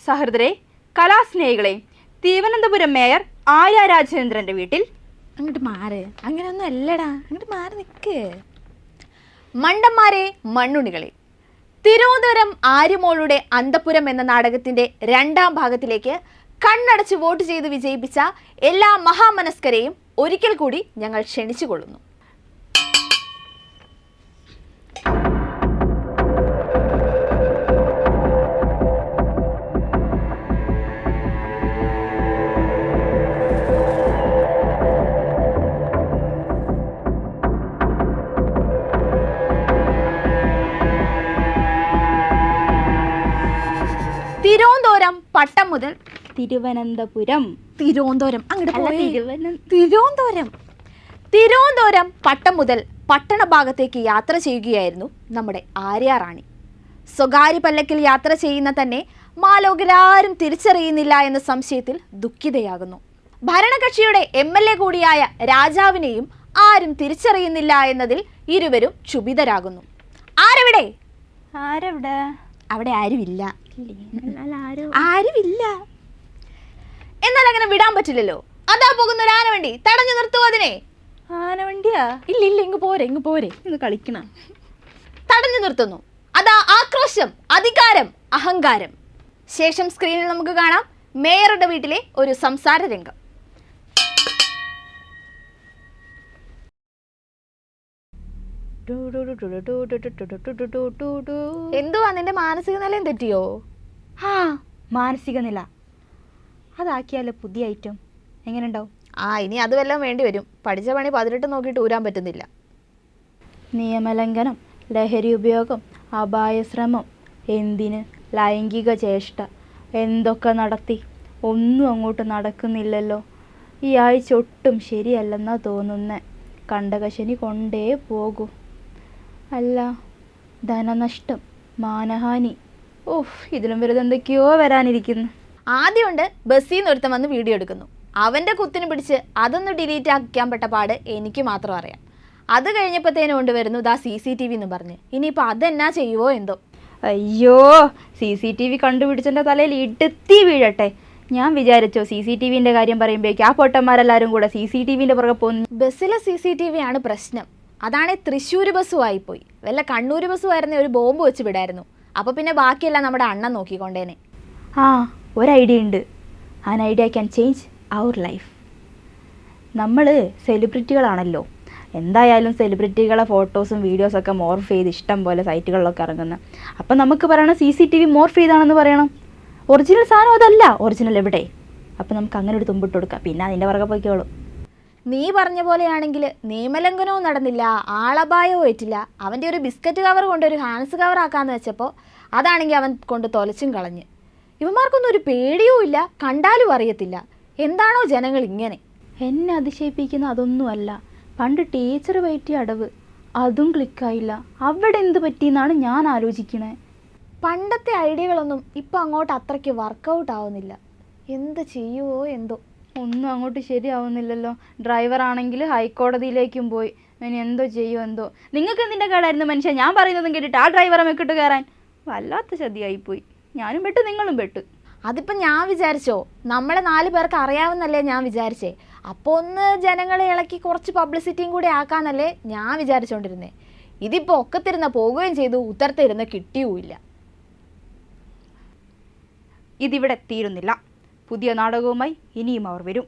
സഹൃദരെ, കലാസ്നേഹികളെ, Thiruvananthapuram mayor Arya രാജേന്ദ്രൻ്റെ വീട്ടിൽ. അങ്ങോട്ട് മാറ്, അങ്ങനെയൊന്നും അല്ലടാ, അങ്ങോട്ട് മാറി നിൽക്ക്. മണ്ടന്മാരെ, മണ്ണുണികളെ, തിരുവനന്തപുരം ആര്യമോളുടെ അന്തപുരം എന്ന നാടകത്തിന്റെ 2ാം ഭാഗത്തിലേക്ക് കണ്ണടച്ച് വോട്ട് ചെയ്ത് വിജയിപ്പിച്ച എല്ലാ മഹാമനസ്കരെയും ഒരിക്കൽ കൂടി ഞങ്ങൾ ക്ഷണിച്ചുകൊള്ളുന്നു. തിരുവനന്തപുരം പട്ടം മുതൽ തിരുവനന്തപുരം അങ്ങോട്ട് പോയി. തിരുവനന്തപുരം പട്ടം മുതൽ പട്ടണ ഭാഗത്തേക്ക് യാത്ര ചെയ്യുകയായിരുന്നു നമ്മുടെ ആര്യ റാണി. സ്വകാര്യ പല്ലക്കിൽ യാത്ര ചെയ്യുന്ന തന്നെ മാലോകരാരും തിരിച്ചറിയുന്നില്ല എന്ന സംശയത്തിൽ ദുഃഖിതയാകുന്നു. ഭരണകക്ഷിയുടെ MLA കൂടിയായ രാജാവിനെയും ആരും തിരിച്ചറിയുന്നില്ല എന്നതിൽ ഇരുവരും ക്ഷുഭിതരാകുന്നു. ആരവിടെ? അവിടെ ആരുമില്ല. എന്നാൽ അങ്ങനെ വിടാൻ പറ്റില്ലല്ലോ. അതാ പോകുന്ന ഒരു ആനവണ്ടി, തടഞ്ഞു നിർത്തുവോ അതിനെ? ആനവണ്ടിയാ? ഇല്ല, ഇങ്ങ് പോരെ. ഇന്ന് കളിക്കണം. തടഞ്ഞു നിർത്തുന്നു. അതാ ആക്രോശം, അധികാരം, അഹങ്കാരം. ശേഷം സ്ക്രീനിൽ നമുക്ക് കാണാം മേയറുടെ വീട്ടിലെ ഒരു സംസാര രംഗം. എന്തുവാ, നിന്റെ മാനസിക നിലയും തെറ്റിയോ? മാനസിക നില അതാക്കിയാലോ പുതിയ ഐറ്റം? എങ്ങനെ ഉണ്ടാവും? ഇനി അത് വല്ലതും വേണ്ടി വരും. പഠിച്ച പണി 18 നോക്കിയിട്ട് ഊരാൻ പറ്റുന്നില്ല. നിയമലംഘനം, ലഹരി ഉപയോഗം, അപായശ്രമം, എന്തിന് ലൈംഗിക ചേഷ്ട, എന്തൊക്കെ നടത്തി, ഒന്നും അങ്ങോട്ട് നടക്കുന്നില്ലല്ലോ. ഈ ആഴ്ച ഒട്ടും ശരിയല്ലെന്നാ തോന്നുന്നേ. കണ്ടകശനി കൊണ്ടേ പോകൂ. അല്ല, ധനനഷ്ടം, മാനഹാനി, ഇതിലും വലുത് എന്തൊക്കെയോ വരാനിരിക്കുന്നു. ആദ്യമുണ്ട് ബസ്സിൽ നിന്ന് ഒരുത്തം വന്ന് വീഡിയോ എടുക്കുന്നു. അവൻ്റെ കുത്തിന് പിടിച്ച് അതൊന്ന് ഡിലീറ്റ് ആക്കാൻ പെട്ട പാട് എനിക്ക് മാത്രം അറിയാം. അത് കഴിഞ്ഞപ്പോഴത്തേനും കൊണ്ടുവരുന്നു ഇതാ CCTV എന്ന് പറഞ്ഞ്. ഇനിയിപ്പോൾ അതെന്നാ ചെയ്യുവോ എന്തോ. അയ്യോ, CCTV കണ്ടുപിടിച്ചെൻ്റെ തലയിൽ ഇടുത്തി വീഴട്ടെ. ഞാൻ വിചാരിച്ചോ CCTVൻ്റെ കാര്യം പറയുമ്പോഴേക്കും ആ പൊട്ടന്മാരെല്ലാവരും കൂടെ CCTVൻ്റെ പുറകെ പോകുന്നു. ബസ്സിലെ CCTV ആണ് പ്രശ്നം. അതാണെ തൃശ്ശൂർ ബസ്സുമായിപ്പോയി. വല്ല കണ്ണൂർ ബസ്സുമായിരുന്നേ ഒരു ബോംബ് വെച്ച് വിടായിരുന്നു. അപ്പോൾ പിന്നെ ബാക്കിയെല്ലാം നമ്മുടെ അണ്ണൻ നോക്കിക്കൊണ്ടേനെ. ഒരു ഐഡിയ ഉണ്ട്. ആൻ ഐഡിയ ക്യാൻ ചേഞ്ച് അവർ ലൈഫ്. നമ്മൾ സെലിബ്രിറ്റികളാണല്ലോ. എന്തായാലും സെലിബ്രിറ്റികളെ ഫോട്ടോസും വീഡിയോസൊക്കെ മോർഫ് ചെയ്ത് ഇഷ്ടം പോലെ സൈറ്റുകളിലൊക്കെ ഇറങ്ങുന്നത്. അപ്പം നമുക്ക് പറയണം CCTV മോർഫ് ചെയ്താണെന്ന് പറയണം. ഒറിജിനൽ സാധനം അതല്ല. ഒറിജിനൽ എവിടെ? അപ്പം നമുക്ക് അങ്ങനെ ഒരു തുമ്പിട്ട് കൊടുക്കാം. പിന്നെ അതിൻ്റെ പുറകെ പോയിക്കോളും. നീ പറഞ്ഞ പോലെയാണെങ്കിൽ നിയമലംഘനവും നടന്നില്ല, ആളപായവും ഏറ്റില്ല. അവൻ്റെ ഒരു ബിസ്ക്കറ്റ് കവർ കൊണ്ട് ഒരു ഹാൻസ് കവർ ആക്കാമെന്ന് വെച്ചപ്പോൾ അതാണെങ്കിൽ അവൻ കൊണ്ട് തൊലച്ചും കളഞ്ഞ്. ഇവന്മാർക്കൊന്നും ഒരു പേടിയും ഇല്ല, കണ്ടാലും അറിയത്തില്ല. എന്താണോ ജനങ്ങൾ ഇങ്ങനെ? എന്നെ അതിശയിപ്പിക്കുന്ന അതൊന്നുമല്ല. പണ്ട് ടീച്ചർ പറ്റിയ അടവ്, അതും ക്ലിക്കായില്ല. അവിടെ എന്ത് പറ്റിയെന്നാണ് ഞാൻ ആലോചിക്കണേ. പണ്ടത്തെ ഐഡിയകളൊന്നും ഇപ്പം അങ്ങോട്ട് അത്രയ്ക്ക് വർക്കൗട്ട് ആവുന്നില്ല. എന്ത് ചെയ്യുമോ എന്തോ. ഒന്നും അങ്ങോട്ട് ശരിയാവുന്നില്ലല്ലോ. ഡ്രൈവറാണെങ്കിൽ ഹൈക്കോടതിയിലേക്കും പോയി. ഇനി എന്തോ ചെയ്യുമോ എന്തോ. നിങ്ങൾക്ക് എന്തിൻ്റെ കേടായിരുന്നു മനുഷ്യ? ഞാൻ പറയുന്നതും കേട്ടിട്ട് ആ ഡ്രൈവറെ മെക്കിട്ട് കയറാൻ. വല്ലാത്ത ചതിയായിപ്പോയി. ഞാനും പെട്ടു, നിങ്ങളും പെട്ടു. അതിപ്പം ഞാൻ വിചാരിച്ചോ, നമ്മളെ 4 പേർക്ക് അറിയാവുന്നല്ലേ ഞാൻ വിചാരിച്ചേ. അപ്പോൾ ഒന്ന് ജനങ്ങളെ ഇളക്കി കുറച്ച് പബ്ലിസിറ്റിയും കൂടി ആക്കാന്നല്ലേ ഞാൻ വിചാരിച്ചുകൊണ്ടിരുന്നേ. ഇതിപ്പോൾ ഒക്കത്തിരുന്ന പോവുകയും ചെയ്തു, ഉത്തരത്തിരുന്ന് കിട്ടിയുമില്ല. ഇതിവിടെ തീരുന്നില്ല. പുതിയ നാടകവുമായി ഇനിയും അവർ വരും.